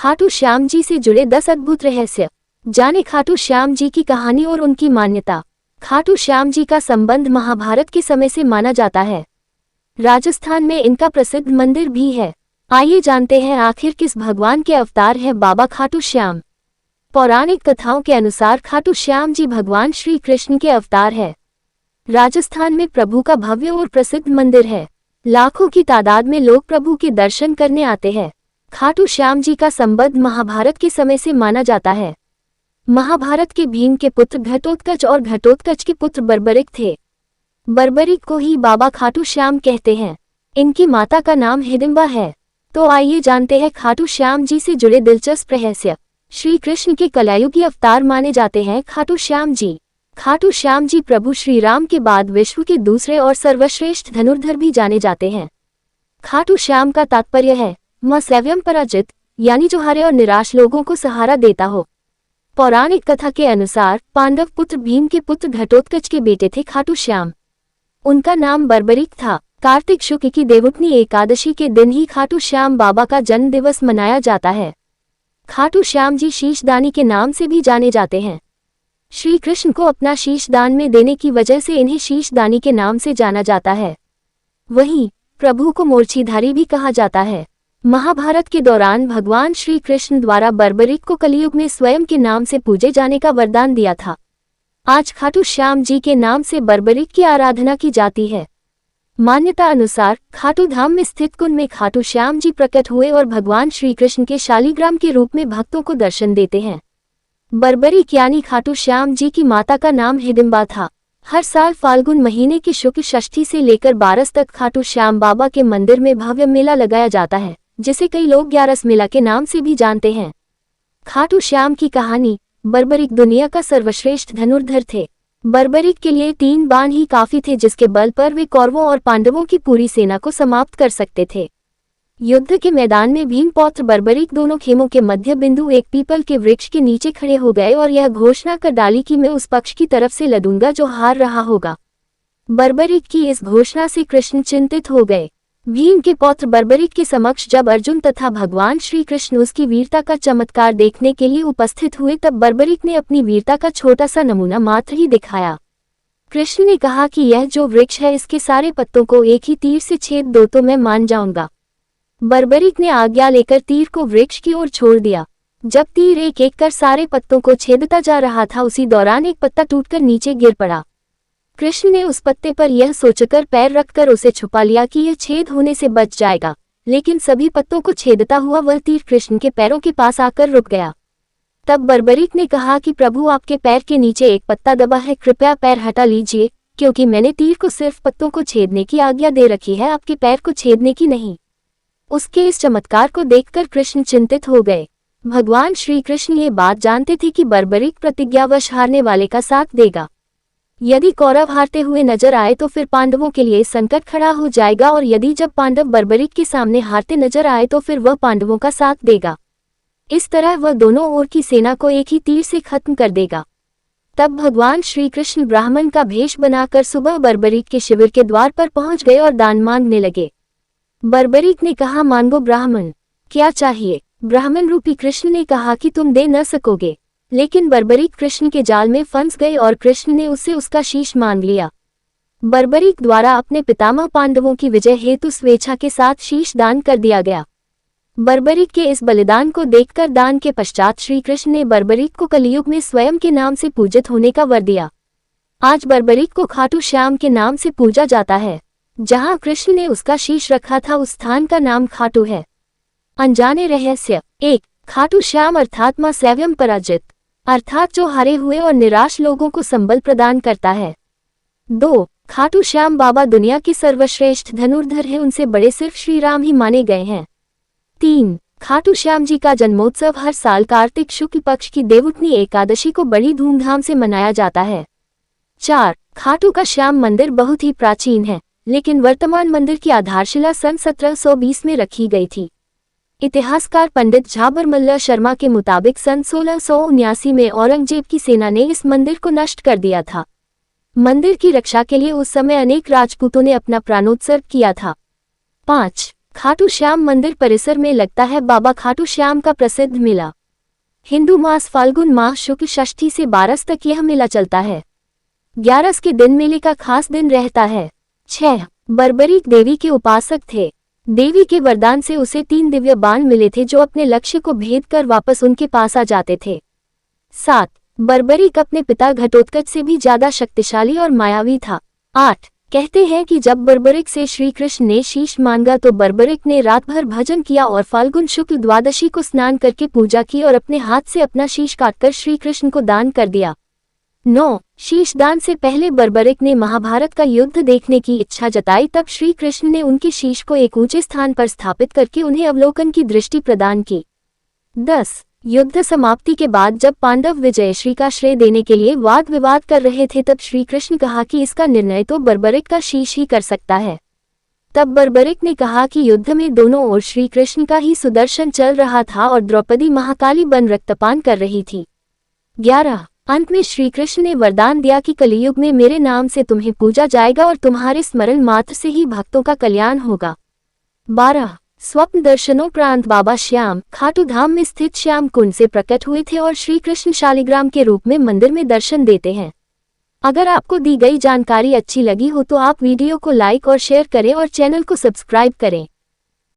खाटू श्याम जी से जुड़े 10 अद्भुत रहस्य। जाने खाटू श्याम जी की कहानी और उनकी मान्यता। खाटू श्याम जी का संबंध महाभारत के समय से माना जाता है। राजस्थान में इनका प्रसिद्ध मंदिर भी है। आइए जानते हैं आखिर किस भगवान के अवतार है बाबा खाटू श्याम। पौराणिक कथाओं के अनुसार खाटू श्याम जी भगवान श्री कृष्ण के अवतार है। राजस्थान में प्रभु का भव्य और प्रसिद्ध मंदिर है। लाखों की तादाद में लोग प्रभु के दर्शन करने आते हैं। खाटू श्याम जी का संबंध महाभारत के समय से माना जाता है। महाभारत के भीम के पुत्र घटोत्कच और घटोत्कच के पुत्र बर्बरिक थे। बर्बरिक को ही बाबा खाटू श्याम कहते हैं। इनकी माता का नाम हिडिंबा है। तो आइए जानते हैं खाटू श्याम जी से जुड़े दिलचस्प रहस्य। श्री कृष्ण के कलयुगी अवतार माने जाते हैं खाटू श्याम जी। खाटू श्याम जी प्रभु श्री राम के बाद विश्व के दूसरे और सर्वश्रेष्ठ धनुर्धर भी जाने जाते हैं। खाटू श्याम का तात्पर्य है मां सैव्यम पराजित, यानी जो हारे और निराश लोगों को सहारा देता हो। पौराणिक कथा के अनुसार पांडव पुत्र भीम के पुत्र घटोत्कच के बेटे थे खाटू श्याम। उनका नाम बर्बरिक था। कार्तिक शुक्ल की देवउठनी एकादशी के दिन ही खाटू श्याम बाबा का जन्म दिवस मनाया जाता है। खाटू श्याम जी शीशदानी के नाम से भी जाने जाते हैं। श्री कृष्ण को अपना शीश दान में देने की वजह से इन्हें शीशदानी के नाम से जाना जाता है। वहीं प्रभु को मोर्चीधारी भी कहा जाता है। महाभारत के दौरान भगवान श्री कृष्ण द्वारा बर्बरिक को कलयुग में स्वयं के नाम से पूजे जाने का वरदान दिया था। आज खाटू श्याम जी के नाम से बर्बरिक की आराधना की जाती है। मान्यता अनुसार खाटू धाम में स्थित कुंड में खाटू श्याम जी प्रकट हुए और भगवान श्री कृष्ण के शालिग्राम के रूप में भक्तों को दर्शन देते हैं। बर्बरिक यानी खाटू श्याम जी की माता का नाम हिडिंबा था। हर साल फाल्गुन महीने की शुक्ल षष्ठी से लेकर बारस तक खाटू श्याम बाबा के मंदिर में भव्य मेला लगाया जाता है, जिसे कई लोग ग्यारस मेला के नाम से भी जानते हैं। खाटू श्याम की कहानी। बर्बरिक दुनिया का सर्वश्रेष्ठ धनुर्धर थे। बर्बरिक के लिए 3 बाण ही काफी थे, जिसके बल पर वे कौरवों और पांडवों की पूरी सेना को समाप्त कर सकते थे। युद्ध के मैदान में भीम पौत्र बर्बरिक दोनों खेमों के मध्य बिंदु एक पीपल के वृक्ष के नीचे खड़े हो गए और यह घोषणा कर डाली कि मैं उस पक्ष की तरफ से लड़ूंगा जो हार रहा होगा। बर्बरिक की इस घोषणा से कृष्ण चिंतित हो गए। भीम के पौत्र बर्बरिक के समक्ष जब अर्जुन तथा भगवान श्री कृष्ण उसकी वीरता का चमत्कार देखने के लिए उपस्थित हुए, तब बर्बरिक ने अपनी वीरता का छोटा सा नमूना मात्र ही दिखाया। कृष्ण ने कहा कि यह जो वृक्ष है इसके सारे पत्तों को एक ही तीर से छेद दो तो मैं मान जाऊंगा। बर्बरिक ने आज्ञा लेकर तीर को वृक्ष की ओर छोड़ दिया। जब तीर एक एक कर सारे पत्तों को छेदता जा रहा था, उसी दौरान एक पत्ता टूटकर नीचे गिर पड़ा। कृष्ण ने उस पत्ते पर यह सोचकर पैर रखकर उसे छुपा लिया कि यह छेद होने से बच जाएगा, लेकिन सभी पत्तों को छेदता हुआ वह तीर कृष्ण के पैरों के पास आकर रुक गया। तब बर्बरिक ने कहा कि प्रभु, आपके पैर के नीचे एक पत्ता दबा है, कृपया पैर हटा लीजिए, क्योंकि मैंने तीर को सिर्फ पत्तों को छेदने की आज्ञा दे रखी है, आपके पैर को छेदने की नहीं। उसके इस चमत्कार को देखकर कृष्ण चिंतित हो गए। भगवान श्री कृष्ण ये बात जानते थे कि बर्बरिक प्रतिज्ञावश हारने वाले का साथ देगा। यदि कौरव हारते हुए नजर आए तो फिर पांडवों के लिए संकट खड़ा हो जाएगा, और यदि जब पांडव बर्बरिक के सामने हारते नजर आए तो फिर वह पांडवों का साथ देगा। इस तरह वह दोनों ओर की सेना को एक ही तीर से खत्म कर देगा। तब भगवान श्री कृष्ण ब्राह्मण का भेष बनाकर सुबह बर्बरिक के शिविर के द्वार पर पहुंच गए और दान मांगने लगे। बर्बरिक ने कहा, मांगो ब्राह्मण, क्या चाहिए? ब्राह्मण रूपी कृष्ण ने कहा कि तुम दे न सकोगे। लेकिन बर्बरिक कृष्ण के जाल में फंस गए और कृष्ण ने उससे उसका शीश मांग लिया। बर्बरिक द्वारा अपने पितामह पांडवों की विजय हेतु स्वेच्छा के साथ शीश दान कर दिया गया। बर्बरिक के इस बलिदान को देखकर दान के पश्चात श्री कृष्ण ने बर्बरिक को कलयुग में स्वयं के नाम से पूजित होने का वर दिया। आज बर्बरिक को खाटू श्याम के नाम से पूजा जाता है। जहां कृष्ण ने उसका शीश रखा था उस स्थान का नाम खाटू है। अनजाने रहस्य। 1. खाटू श्याम अर्थात मां सैव्यम पराजित, अर्थात जो हारे हुए और निराश लोगों को संबल प्रदान करता है। 2. खाटू श्याम बाबा दुनिया के सर्वश्रेष्ठ धनुर्धर हैं, उनसे बड़े सिर्फ श्री राम ही माने गए हैं। 3. खाटू श्याम जी का जन्मोत्सव हर साल कार्तिक शुक्ल पक्ष की देवउठनी एकादशी को बड़ी धूमधाम से मनाया जाता है। 4. खाटू का श्याम मंदिर बहुत ही प्राचीन है, लेकिन वर्तमान मंदिर की आधारशिला सन 1720 में रखी गई थी। इतिहासकार पंडित झाबरमल्ल शर्मा के मुताबिक सन 1679 में औरंगजेब की सेना ने इस मंदिर को नष्ट कर दिया था। मंदिर की रक्षा के लिए उस समय अनेक राजपूतों ने अपना प्राणोत्सर्ग किया था। 5. खाटू श्याम मंदिर परिसर में लगता है बाबा खाटू श्याम का प्रसिद्ध मेला। हिंदू मास फाल्गुन माह शुक्ल षष्ठी से 12 तक यह मेला चलता है। 11 के दिन मेले का खास दिन रहता है। 6 बर्बरीक देवी के उपासक थे। देवी के वरदान से उसे 3 दिव्य बाण मिले थे जो अपने लक्ष्य को भेद कर वापस उनके पास आ जाते थे। 7 बर्बरीक अपने पिता घटोत्कच से भी ज्यादा शक्तिशाली और मायावी था। 8 कहते हैं कि जब बर्बरिक से श्री कृष्ण ने शीश मांगा तो बर्बरिक ने रात भर भजन किया और फाल्गुन शुक्ल द्वादशी को स्नान करके पूजा की और अपने हाथ से अपना शीश काटकर श्री कृष्ण को दान कर दिया। 9 शीश दान से पहले बर्बरिक ने महाभारत का युद्ध देखने की इच्छा जताई, तब श्री कृष्ण ने उनके शीश को एक ऊंचे स्थान पर स्थापित करके उन्हें अवलोकन की दृष्टि प्रदान की। 10 युद्ध समाप्ति के बाद जब पांडव विजयश्री का श्रेय देने के लिए वाद विवाद कर रहे थे तब श्री कृष्ण कहा कि इसका निर्णय तो बर्बरिक का शीश ही कर सकता है। तब बर्बरिक ने कहा कि युद्ध में दोनों ओर श्री कृष्ण का ही सुदर्शन चल रहा था और द्रौपदी महाकाली बन रक्तपान कर रही थी। 11 अंत में श्री कृष्ण ने वरदान दिया कि कलियुग में मेरे नाम से तुम्हें पूजा जाएगा और तुम्हारे स्मरण मात्र से ही भक्तों का कल्याण होगा। 12 स्वप्न दर्शनोपरांत बाबा श्याम खाटू धाम में स्थित श्याम कुंड से प्रकट हुए थे और श्री कृष्ण शालिग्राम के रूप में मंदिर में दर्शन देते हैं। अगर आपको दी गई जानकारी अच्छी लगी हो तो आप वीडियो को लाइक और शेयर करें और चैनल को सब्सक्राइब करें।